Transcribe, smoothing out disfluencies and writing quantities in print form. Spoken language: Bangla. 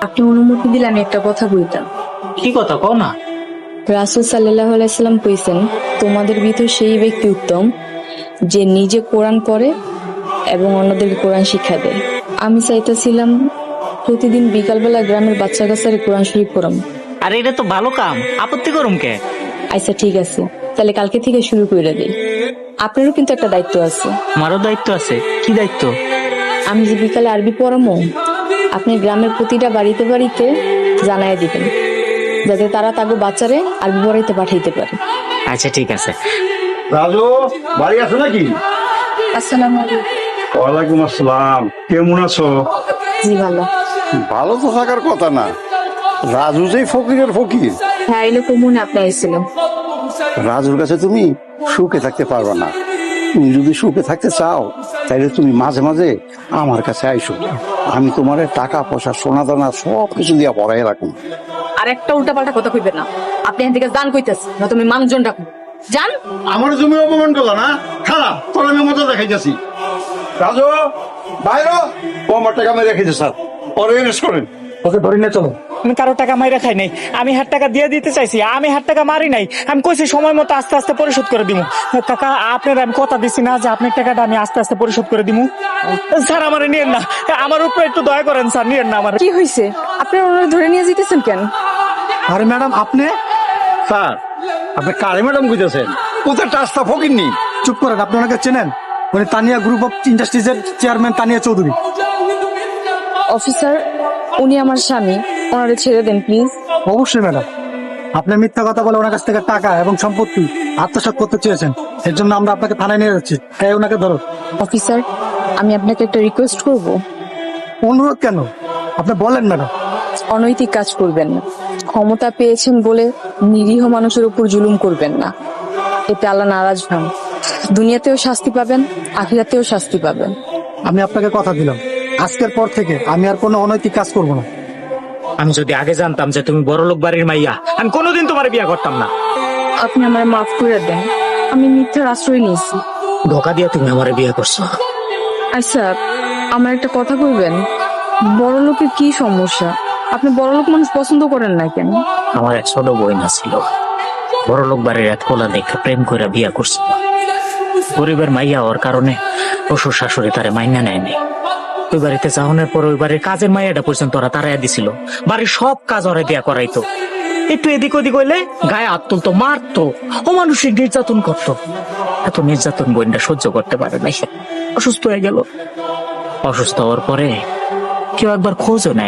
আপনি অনুমতি দিলে আমি একটা কথা বলতাম। কি কথা কও না? রাসূল সাল্লাল্লাহু আলাইহি সাল্লাম কইছেন, তোমাদের ভিতর সেই ব্যক্তি উত্তম যে নিজে কোরআন পড়ে এবং অন্যদেরকে কোরআন শিক্ষা দেয়। আমি চাইতেছিলাম প্রতিদিন বিকালবেলা গ্রামের বাচ্চা কাচ্চারে কোরআন শরীফ পড়াম। আরে এটা তো ভালো কাম, আপত্তি করুম কে? আচ্ছা ঠিক আছে, তাহলে কালকে থেকে শুরু করে দিই। আপনারও কিন্তু একটা দায়িত্ব আছে। আমারও দায়িত্ব আছে। কি দায়িত্ব? আমি যে বিকালে আরবি পড়ামো, আপনি গ্রামের প্রতিটা বাড়িতে বাড়িতে জানায় দিবেন, যাতে তারা তাকে বাচ্চারে আরবি পড়াইতে পাঠাইতে পারে। আচ্ছা ঠিক আছে। রাজু বাড়ি আছো নাকি? আসসালামু আলাইকুম। ওয়ালাইকুম আসসালাম, কেমন আছো? জি ভালো। ভালো তো থাকার কথা না, রাজু যে ফকিরের ফকির। হ্যাঁ, এলো কমুনে আপনি আইছিল। রাজুর কাছে তুমি সুখে থাকতে পারবে না। তুমি যদি সুখে থাকতে চাও তাহলে তুমি মাঝে মাঝে আমার কাছে আইসো। আমি তোমার টাকা পয়সা সোনা দানা সব কিছু দিয়া পড়াই রাখুন। আর একটা উল্টাপাল্টা কথা কইবেন না। আপনি এখান থেকে দান কইতেছেন না, তুমি মানুষজন ডাকুন। জান। আমার জমি অপমান করলো না, খারাপ তোর আমি মজা দেখাইতেছি। রাজু বাইরে ও আমার টাকা মেরে রেখেছে স্যার, পরে এরেস্ট করেন। ওকে ধরে নিয়ে চলো। আমি কারো টাকা মাইরা খাই নাই, আমি হাত টাকা দিয়ে দিতে চাইছি, আমি হাত টাকা মারি নাই। আমি কইছি সময় মতো আস্তে আস্তে পরিশোধ করে দিমু। কাকা আপনার আমি কথা দিছি না যে আপনার টাকাটা আমি আস্তে আস্তে পরিশোধ করে দিমু। স্যার আমারে নিয়েন না, আমার উপরে একটু দয়া করেন স্যার, নিয়েন না আমার। কি হইছে? আপনারা ওনারা ধরে নিয়ে যেতেছেন কেন? আরে ম্যাডাম আপনি স্যার আপনি কারে ম্যাডাম কইতেছেন? কোথায় টাস্তা ফকির নি? চুপ করেন, আপনি ওনাকে চেনেন? উনি তানিয়া গ্রুপ অফ ইন্ডাস্ট্রিজের চেয়ারম্যান তানিয়া চৌধুরী। অফিসার, উনি আমার স্বামী, ওনারে ছেড়ে দেন প্লিজ। অবশ্যই ম্যাডাম, আপনি মিথ্যা কথা বলে ওনার কাছ থেকে টাকা এবং সম্পত্তি আত্মসাৎ করতে চেয়েছেন, এর জন্য আমরা আপনাকে থানায় নিয়ে যাচ্ছি। হ্যাঁ, ওনাকে ধরো। অফিসার, আমি আপনাকে একটা রিকোয়েস্ট করব। অনুরোধ কেন? আপনি বলেন ম্যাডাম। অনৈতিক কাজ করবেন না। ক্ষমতা পেয়েছেন বলে নিরীহ মানুষের উপর জুলুম করবেন না, এতে আল্লাহ নারাজ হন। দুনিয়াতেও শাস্তি পাবেন, আখিরাতেও শাস্তি পাবেন। আমি আপনাকে কথা দিলাম, আজকের পর থেকে আমি আর কোনো অনৈতিক কাজ করব না। আমি যদি আগে জানতাম যে তুমি বড় লোক বাড়ির মাইয়া, আমি কোনোদিন তোমার বিয়ে করতাম না। আপনি আমার মাফ করে দেন, আমি মিথ্যার আশ্রয় নিয়েছি। ধোকা দিয়ে তুমি আমার বিয়ে করছো। আচ্ছা, আমার একটা কথা কইবেন, বড় লোকের কি সমস্যা? আপনি বড় লোক মানুষ পছন্দ করেন না কেন? আমার এক ছোট বোন ছিল, বড় লোক বাড়ির এক কোলা দেখে প্রেম করে বিয়ে করছিল। গরিবের মাইয়া হওয়ার কারণে শ্বশুর শাশুড়ি তারে মাইনা নেয়নি। ওই বাড়িতে যাওয়ানোর পর ওই বাড়ির কাজের মাইয়াটা পর্যন্ত ওরা তারাইয়া দিছিল। বাড়ির সব কাজ ওরা দিয়া করাইতো। একটু এদিক ওদিক হইলে গায়ে হাত তুলতো, মারতো, অমানুষিক নির্যাতন করতো। এত নির্যাতন বোনটা সহ্য করতে পারে নাই, অসুস্থ হয়ে গেল। অসুস্থ হওয়ার পরে কেউ একবার খোঁজও নেয়।